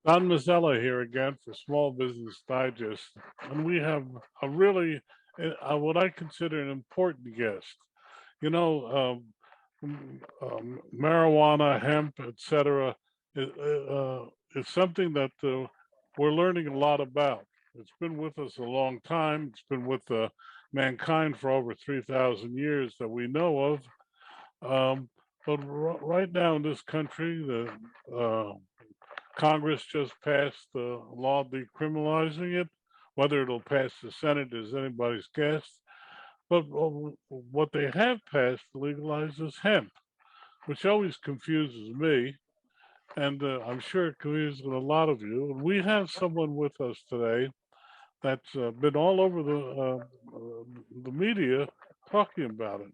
Don Mazzella here again for Small Business Digest, and we have a really what I consider an important guest. You know, marijuana, hemp, etc., is, is something that we're learning a lot about. It's been with us a long time. It's been with mankind for over 3,000 years that we know of. But right now in this country, the Congress just passed the law decriminalizing it. Whether it'll pass the Senate is anybody's guess. But what they have passed legalizes hemp, which always confuses me, and I'm sure it confuses a lot of you. And we have someone with us today that's been all over the media talking about it.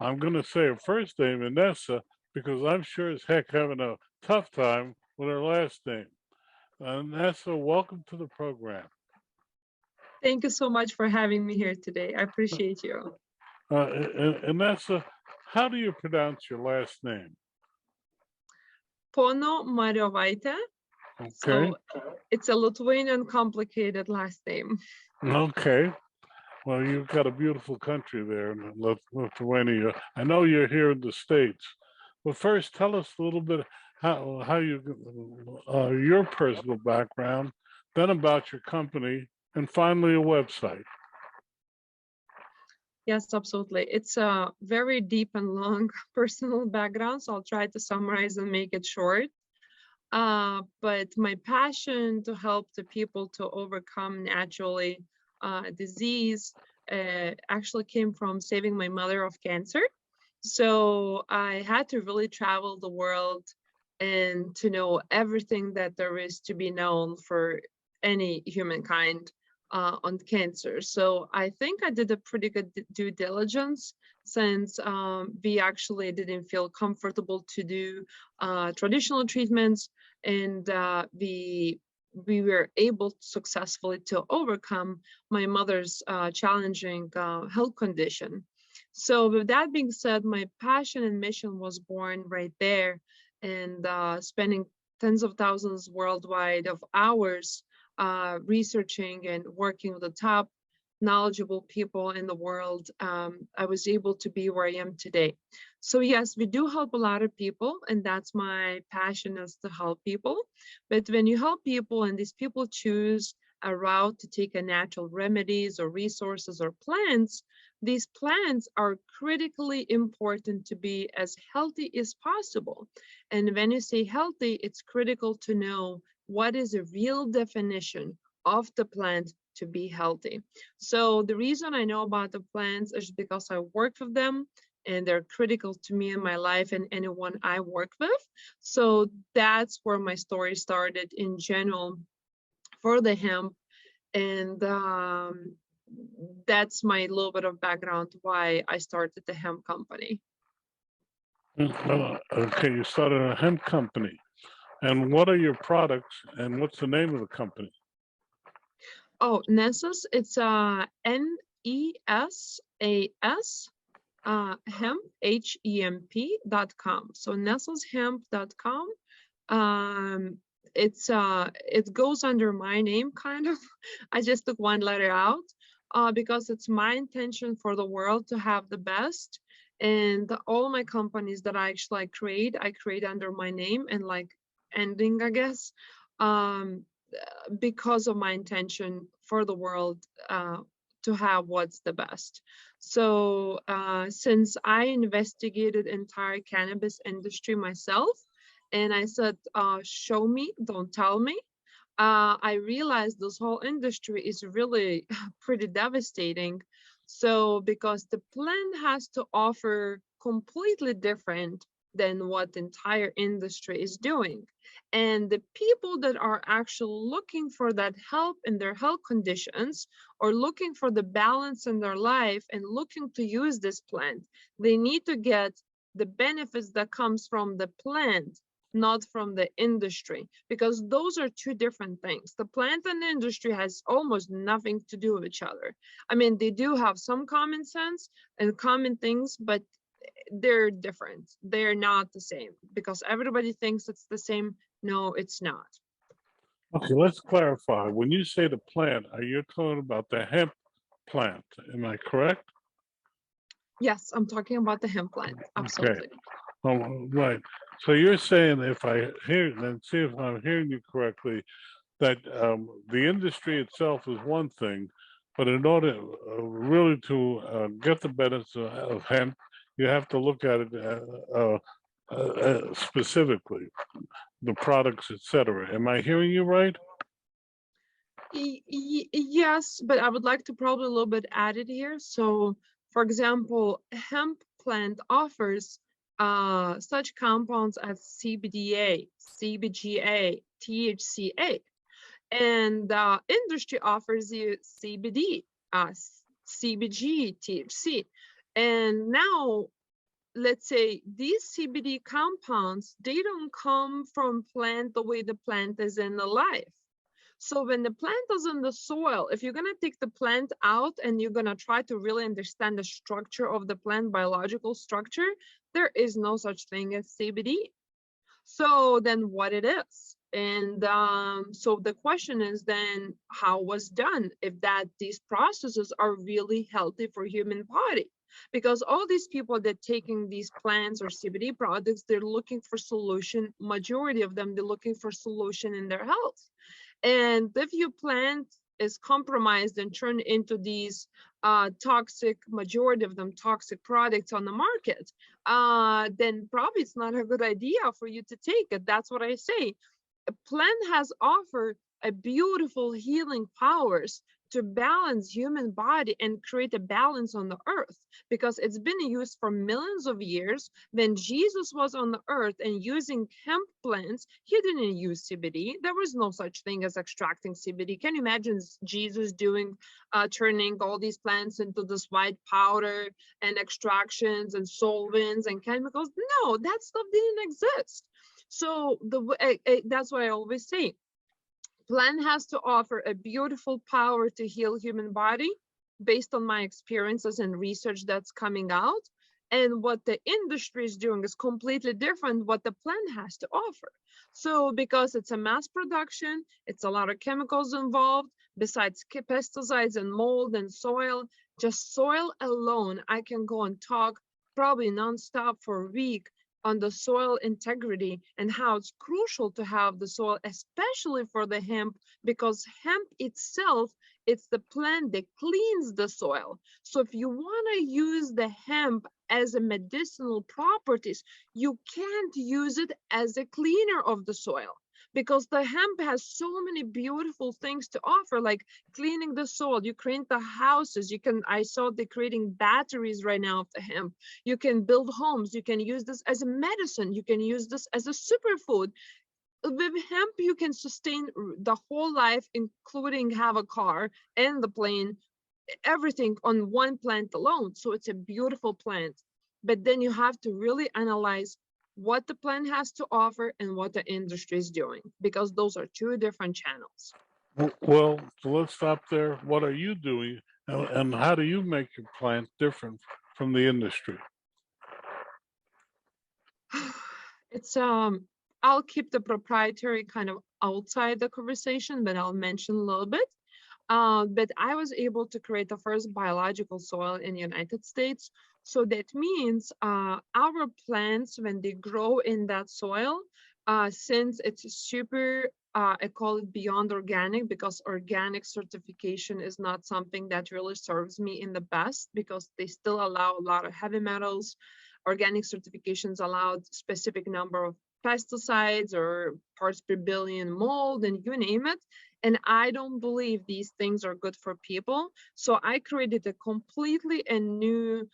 I'm going to say her first name, Inesa, because I'm sure as heck having a tough time with her last name. Inesa, welcome to the program. Thank you so much for having me here today. I appreciate you. Inesa, how do you pronounce your last name? Ponomariovaite. Okay. So it's a Lithuanian complicated last name. Okay. Well, you've got a beautiful country there in Lithuania. I know you're here in the States. But first, tell us a little bit how you your personal background, then about your company, and finally a website. Yes, absolutely. It's a very deep and long personal background, so I'll try to summarize and make it short. But my passion to help the people to overcome naturally disease actually came from saving my mother of cancer. So I had to really travel the world and to know everything that there is to be known for any humankind on cancer. So I think I did a pretty good due diligence since we actually didn't feel comfortable to do traditional treatments, and we were able successfully to overcome my mother's challenging health condition. So with that being said, my passion and mission was born right there, and spending tens of thousands worldwide of hours researching and working with the top knowledgeable people in the world, I was able to be where I am today. So yes, we do help a lot of people, and that's my passion, is to help people. But when you help people and these people choose a route to take a natural remedies or resources or plants, these plants are critically important to be as healthy as possible. And when you say healthy, it's critical to know what is a real definition of the plant to be healthy. So the reason I know about the plants is because I work with them, and they're critical to me in my life and anyone I work with. So that's where my story started in general for the hemp. And that's my little bit of background why I started the hemp company. Okay, you started a hemp company. And what are your products and what's the name of the company? Oh, Nesas, it's Nesas hemp, HEMP.com. So nesashemp.com. It goes under my name kind of. I just took one letter out because it's my intention for the world to have the best. And all my companies that I create under my name and like ending, I guess, um, because of my intention for the world to have what's the best. So since I investigated entire cannabis industry myself, and I said, show me, don't tell me, I realized this whole industry is really pretty devastating. So because the plant has to offer completely different than what the entire industry is doing. And the people that are actually looking for that help in their health conditions, or looking for the balance in their life and looking to use this plant, they need to get the benefits that comes from the plant, not from the industry, because those are two different things. The plant and the industry has almost nothing to do with each other. I mean, they do have some common sense and common things, but they're different. They're not the same, because everybody thinks it's the same. No, it's not. Okay, let's clarify. When you say the plant, are you talking about the hemp plant? Am I correct? Yes, I'm talking about the hemp plant. Okay. Absolutely. Right. So you're saying if I hear and see if I'm hearing you correctly, that the industry itself is one thing, but in order really to get the benefits of hemp, you have to look at it specifically, the products, etc. Am I hearing you right? Yes, but I would like to probably a little bit add it here. So, for example, hemp plant offers such compounds as CBDA, CBGA, THCA, and industry offers you CBD, CBG, THC. And now, let's say these CBD compounds, they don't come from plant the way the plant is in the life. So when the plant is in the soil, if you're going to take the plant out and you're going to try to really understand the structure of the plant, biological structure, there is no such thing as CBD. So then what it is? And so the question is then how was done if that these processes are really healthy for human body? Because all these people that taking these plants or CBD products, they're looking for solution. Majority of them, they're looking for solution in their health. And if your plant is compromised and turned into these toxic, majority of them toxic products on the market, then probably it's not a good idea for you to take it. That's what I say. A plant has offered a beautiful healing powers to balance human body and create a balance on the earth, because it's been used for millions of years. When Jesus was on the earth and using hemp plants, he didn't use CBD. There was no such thing as extracting CBD. Can you imagine Jesus doing turning all these plants into this white powder and extractions and solvents and chemicals? No, that stuff didn't exist. So that's what I always say. Plant has to offer a beautiful power to heal human body based on my experiences and research that's coming out. And what the industry is doing is completely different what the plant has to offer. So because it's a mass production, it's a lot of chemicals involved, besides pesticides and mold and soil. Just soil alone, I can go and talk probably nonstop for a week on the soil integrity and how it's crucial to have the soil, especially for the hemp, because hemp itself, it's the plant that cleans the soil. So if you want to use the hemp as a medicinal properties, you can't use it as a cleaner of the soil, because the hemp has so many beautiful things to offer, like cleaning the soil. You clean the houses. You can, I saw they're creating batteries right now of the hemp. You can build homes. You can use this as a medicine. You can use this as a superfood. With hemp, you can sustain the whole life, including have a car and the plane, everything on one plant alone. So it's a beautiful plant. But then you have to really analyze what the plant has to offer and what the industry is doing, because those are two different channels. Well, so let's stop there. What are you doing, and how do you make your plant different from the industry? It's I'll keep the proprietary kind of outside the conversation, but I'll mention a little bit. But I was able to create the first biological soil in the United States. So that means our plants, when they grow in that soil, since it's super, I call it beyond organic, because organic certification is not something that really serves me in the best, because they still allow a lot of heavy metals. Organic certifications allowed specific number of pesticides or parts per billion mold and you name it. And I don't believe these things are good for people. So I created a completely a new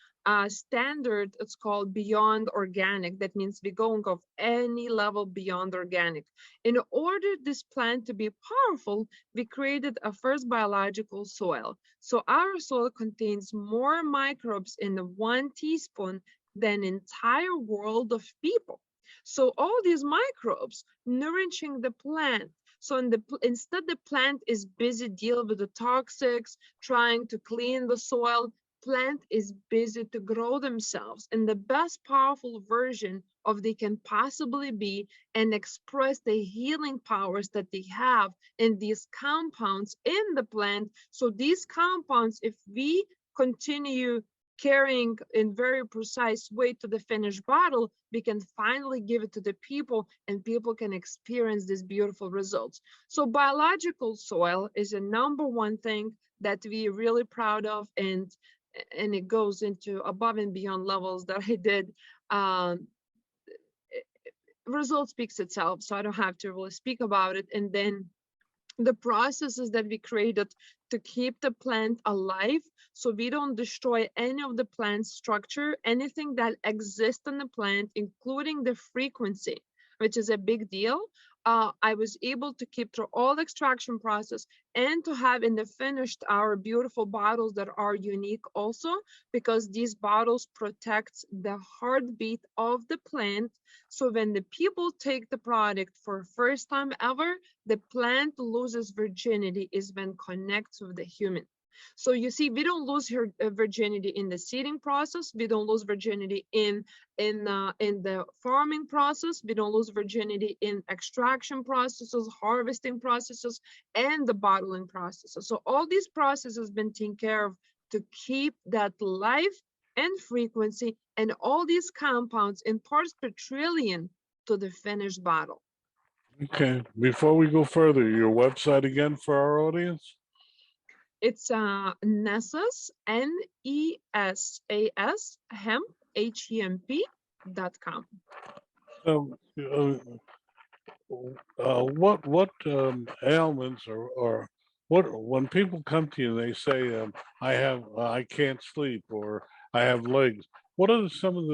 standard. It's called Beyond Organic. That means we're going of any level beyond organic. In order this plant to be powerful, we created a first biological soil. So our soil contains more microbes in 1 teaspoon than entire world of people. So all these microbes nourishing the plant. So instead the plant is busy dealing with the toxics, trying to clean the soil, plant is busy to grow themselves in the best powerful version of they can possibly be and express the healing powers that they have in these compounds in the plant. So these compounds, if we continue carrying in very precise way to the finished bottle, we can finally give it to the people and people can experience these beautiful results. So biological soil is a #1 thing that we're really proud of, and it goes into above and beyond levels that I did. um, Result speaks itself, so I don't have to really speak about it. And then the processes that we created to keep the plant alive, so we don't destroy any of the plant structure, anything that exists in the plant, including the frequency, which is a big deal. I was able to keep through all the extraction process and to have in the finished our beautiful bottles that are unique also, because these bottles protect the heartbeat of the plant. So when the people take the product for first time ever, the plant loses virginity is when connects with the human. So you see, we don't lose her virginity in the seeding process. We don't lose virginity in the farming process. We don't lose virginity in extraction processes, harvesting processes, and the bottling processes. So all these processes been taken care of to keep that life and frequency and all these compounds in parts per trillion to the finished bottle. Okay, before we go further, your website again for our audience? It's Nesas, Nesas Hemp, HEMP.com. So, what ailments or what when people come to you and they say I can't sleep or I have legs, what are some of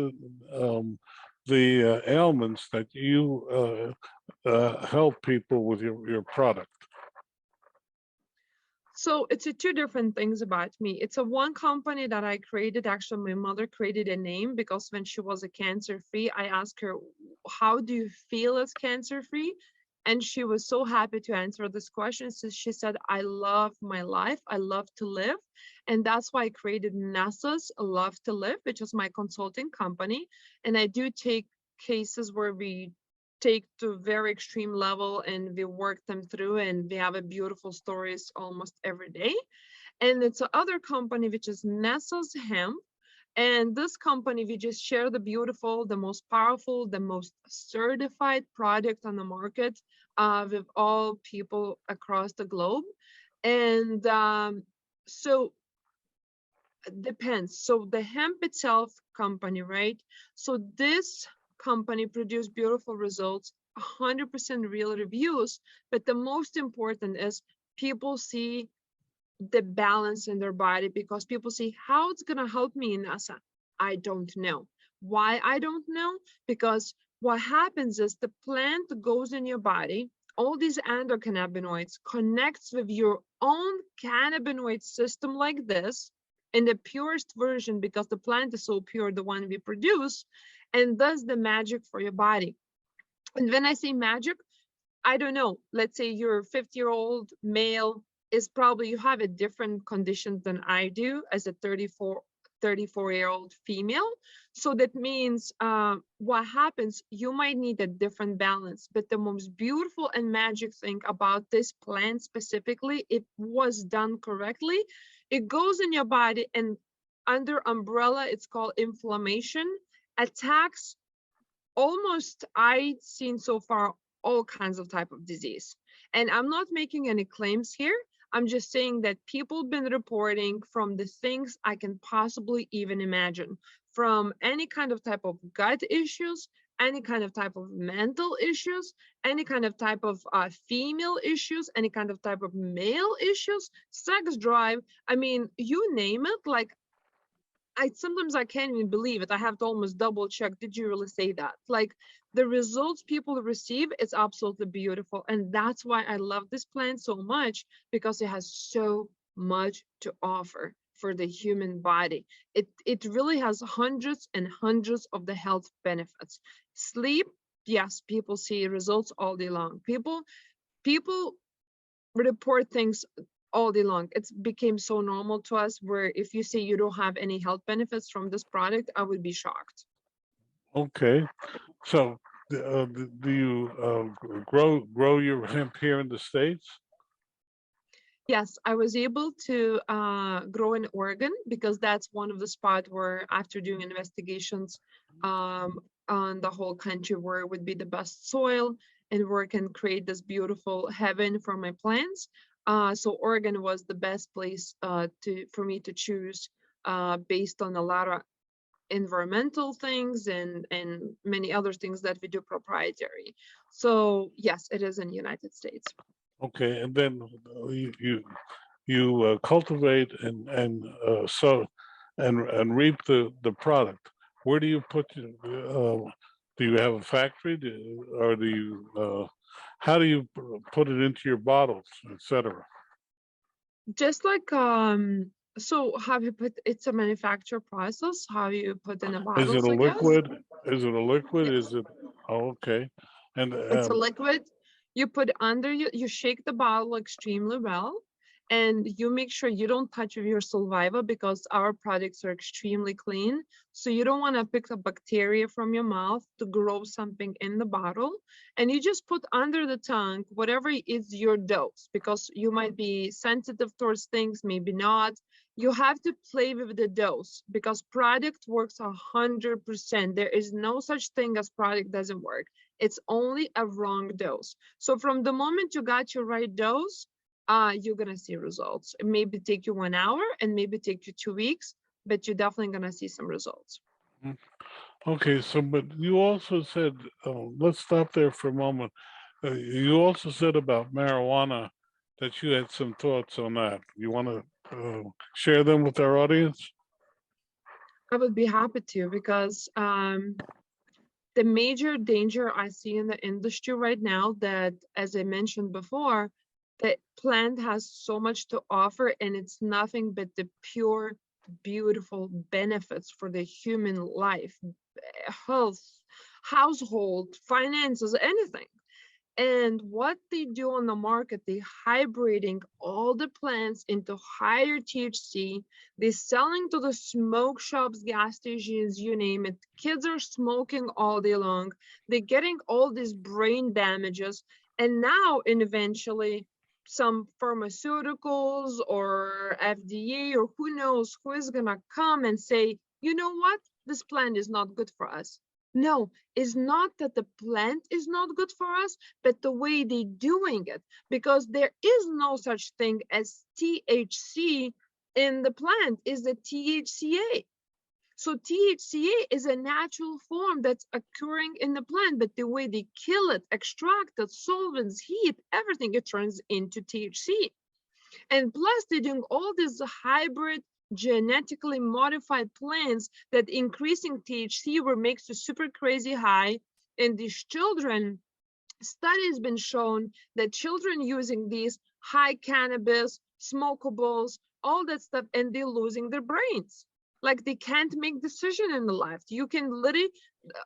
the ailments that you help people with your product? So it's two different things about me. It's a one company that I created. Actually, my mother created a name because when she was a cancer-free, I asked her, how do you feel as cancer-free? And she was so happy to answer this question. So she said, I love my life. I love to live. And that's why I created Nesas Love to Live, which is my consulting company. And I do take cases where we take to very extreme level and we work them through, and we have a beautiful stories almost every day. And it's another company which is Nesas Hemp, and this company we just share the beautiful, the most powerful, the most certified product on the market with all people across the globe. And so it depends. So the hemp itself company, right? So this company produced beautiful results, 100% real reviews, but the most important is people see the balance in their body, because people see how it's going to help me, Inesa. I don't know. Why I don't know? Because what happens is the plant goes in your body, all these endocannabinoids connects with your own cannabinoid system like this in the purest version, because the plant is so pure, the one we produce, and does the magic for your body. And when I say magic, I don't know, let's say you're a 50-year-old male, is probably you have a different condition than I do as a 34-year-old female. So that means what happens, you might need a different balance. But the most beautiful and magic thing about this plant specifically, it was done correctly. It goes in your body and under umbrella, it's called inflammation, attacks almost, I've seen so far, all kinds of type of disease. And I'm not making any claims here. I'm just saying that people been reporting from the things I can possibly even imagine, from any kind of type of gut issues, any kind of type of mental issues, any kind of type of female issues, any kind of type of male issues, sex drive. I mean, you name it. Like, sometimes I can't even believe it. I have to almost double check. Did you really say that? Like, the results people receive is absolutely beautiful. And that's why I love this plant so much, because it has so much to offer for the human body. It really has hundreds and hundreds of the health benefits. Sleep, yes, people see results all day long. People report things all day long. It's became so normal to us, where if you say you don't have any health benefits from this product, I would be shocked. Okay. So, do you grow your hemp here in the States? Yes, I was able to grow in Oregon because that's one of the spots where, after doing investigations on the whole country, where it would be the best soil and where I can create this beautiful heaven for my plants. So Oregon was the best place for me to choose based on a lot of environmental things and many other things that we do proprietary. So yes, it is in the United States. Okay, and then you cultivate and sow and reap the product. Where do you put your, do you have a factory, or do you how do you put it into your bottles, etc.? Just like so how you put, it's a manufacture process, how you put in the Is it bottles, a I guess. liquid? Is it a liquid? Yes. Is it? Oh, okay. And It's a liquid. You put under you shake the bottle extremely well, and you make sure you don't touch with your saliva because our products are extremely clean. So you don't want to pick up bacteria from your mouth to grow something in the bottle. And you just put under the tongue whatever is your dose, because you might be sensitive towards things, maybe not. You have to play with the dose because product works 100%. There is no such thing as product doesn't work. It's only a wrong dose. So from the moment you got your right dose, you're gonna see results. It maybe take you 1 hour and maybe take you 2 weeks, but you're definitely gonna see some results. okay, so but you also said, let's stop there for a moment. You also said about marijuana that you had some thoughts on that. You want to share them with our audience? I would be happy to, because the major danger I see in the industry right now, that, as I mentioned before, the plant has so much to offer and it's nothing but the pure, beautiful benefits for the human life, health, household, finances, anything. And what they do on the market, they hybriding all the plants into higher THC. They're selling to the smoke shops, gas stations, you name it. Kids are smoking all day long. They're getting all these brain damages. And now, and eventually, some pharmaceuticals or FDA or who knows who is going to come and say, you know what? This plant is not good for us. No, it's not that the plant is not good for us, but the way they're doing it, because there is no such thing as THC in the plant, is the THCA. So THCA is a natural form that's occurring in the plant, but the way they kill it, extract it, solvents, heat, everything, it turns into THC. And plus, they're doing all these hybrid, genetically modified plants that increasing THC where makes you super crazy high. And these children, studies been shown that children using these high cannabis, smokables, all that stuff, and they're losing their brains. Like they can't make decision in the life. You can literally,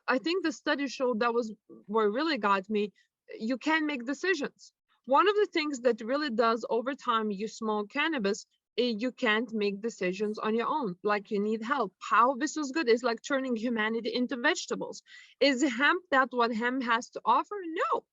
I think the study showed, that was what really got me. You can't make decisions. One of the things that really does over time, you smoke cannabis, you can't make decisions on your own. Like you need help. How this is good is like turning humanity into vegetables. Is hemp that what hemp has to offer? No.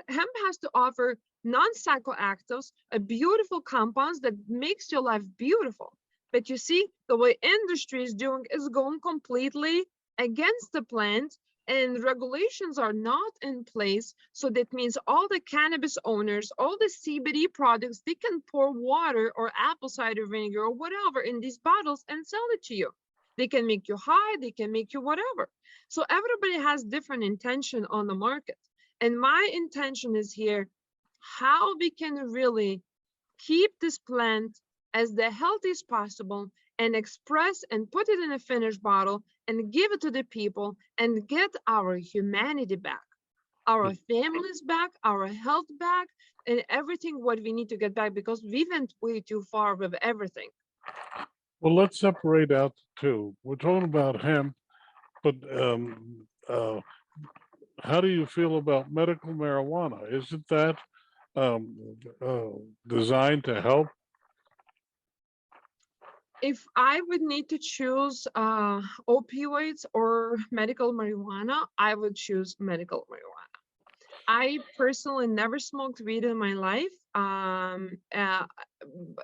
Hemp has to offer non-psychoactives, a beautiful compounds that makes your life beautiful. But you see, the way industry is doing is going completely against the plant, and regulations are not in place. So that means all the cannabis owners, all the CBD products, they can pour water or apple cider vinegar or whatever in these bottles and sell it to you. They can make you high, they can make you whatever. So everybody has different intention on the market. And my intention is here how we can really keep this plant as the healthiest possible and express and put it in a finished bottle and give it to the people and get our humanity back, our families back, our health back, and everything what we need to get back, because we went way too far with everything. Well, let's separate out the two. We're talking about hemp, but how do you feel about medical marijuana? Isn't that um, uh, designed to help? If I would need to choose opioids or medical marijuana, I would choose medical marijuana. I personally never smoked weed in my life.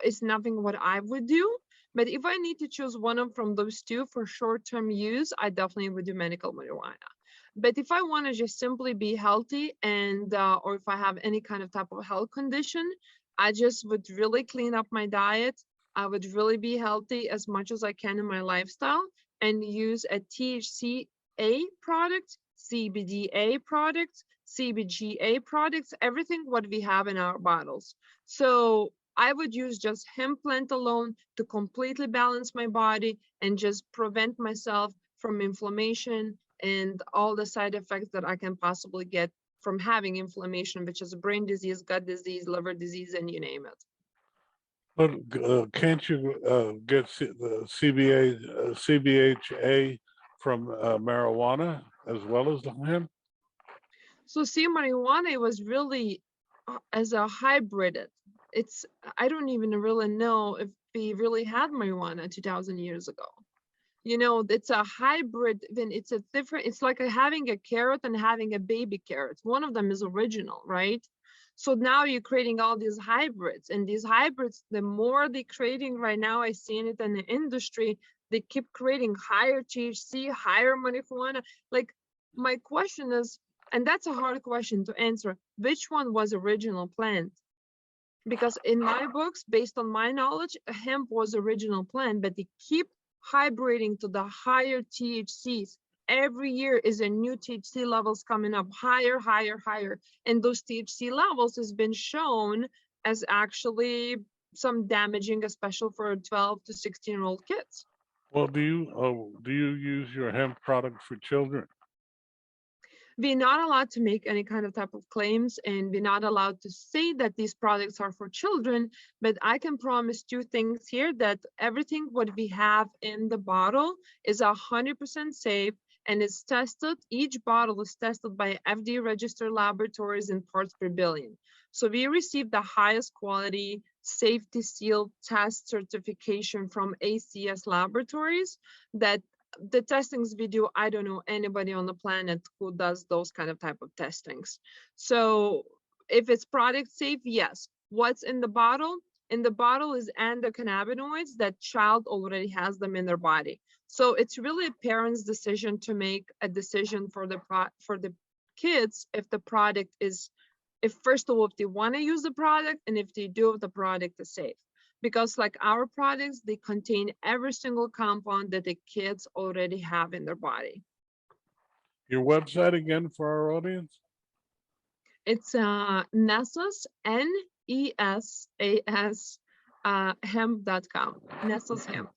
It's nothing what I would do. But if I need to choose one of from those two for short-term use, I definitely would do medical marijuana. But if I want to just simply be healthy and or if I have any kind of type of health condition, I just would really clean up my diet. I would really be healthy as much as I can in my lifestyle and use a THCA product, CBDA product, CBGA products, everything what we have in our bottles. So I would use just hemp plant alone to completely balance my body and just prevent myself from inflammation and all the side effects that I can possibly get from having inflammation, which is brain disease, gut disease, liver disease, and you name it. But can't you get the CBHA from marijuana as well as the hemp? So see, marijuana was really as a hybrid. It's I don't even really know if we really had marijuana 2,000 years ago. You know, it's a hybrid, then it's a different, it's like having a carrot and having a baby carrot. One of them is original, right? So now you're creating all these hybrids, and these hybrids, the more they're creating right now, I seen it in the industry, they keep creating higher THC, higher marijuana. Like my question is, and that's a hard question to answer, which one was original plant? Because in my books, based on my knowledge, hemp was original plant, but they keep hybriding to the higher THCs. Every year is a new THC levels coming up higher, higher, higher. And those THC levels has been shown as actually some damaging, especially for 12 to 16-year-old kids. Well, do you use your hemp product for children? We're not allowed to make any kind of type of claims, and we're not allowed to say that these products are for children, but I can promise two things here, that everything what we have in the bottle is 100% safe and is tested. Each bottle is tested by FDA registered laboratories in parts per billion. So we received the highest quality safety seal test certification from ACS laboratories, that the testings we do, I don't know anybody on the planet who does those kind of type of testings. So if it's product safe, yes. What's in the bottle? In the bottle is endocannabinoids that child already has them in their body. So it's really a parent's decision to make a decision for the kids if the product is, if first of all, if they want to use the product, and if they do, if the product is safe. Because like our products, they contain every single compound that the kids already have in their body. Your website again for our audience? It's Nesas, Nesas, hemp.com. Nesas Hemp.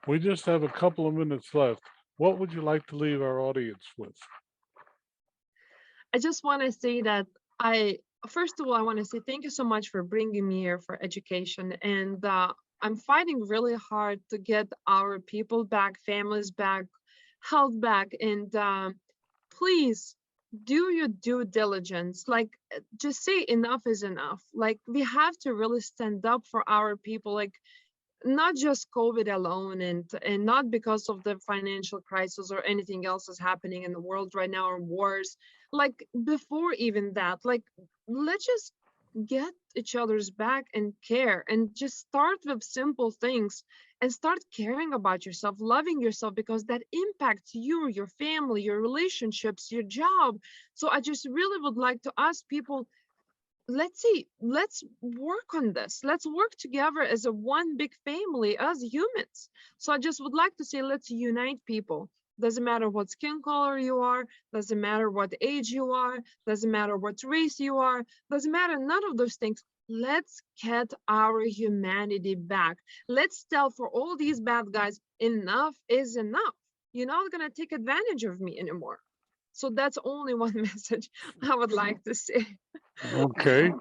We just have a couple of minutes left. What would you like to leave our audience with? I just want to say that first of all, I want to say thank you so much for bringing me here for education. And I'm fighting really hard to get our people back, families back, health back. And please do your due diligence. Like, just say enough is enough. Like, we have to really stand up for our people. Like, not just COVID alone, and not because of the financial crisis or anything else is happening in the world right now, or wars. Like before even that, like let's just get each other's back and care, and just start with simple things and start caring about yourself, loving yourself, because that impacts you, your family, your relationships, your job. So I just really would like to ask people, let's see, let's work on this, let's work together as a one big family as humans. So I just would like to say, let's unite people. Doesn't matter what skin color you are, doesn't matter what age you are, doesn't matter what race you are, doesn't matter, none of those things. Let's get our humanity back. Let's tell for all these bad guys, enough is enough. You're not going to take advantage of me anymore. So that's only one message I would like to say. Okay.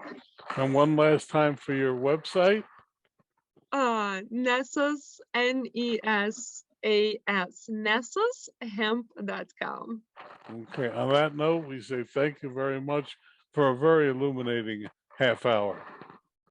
And one last time for your website. Nesas, Nesas, nesashemp.com. Okay. On that note, we say thank you very much for a very illuminating half hour.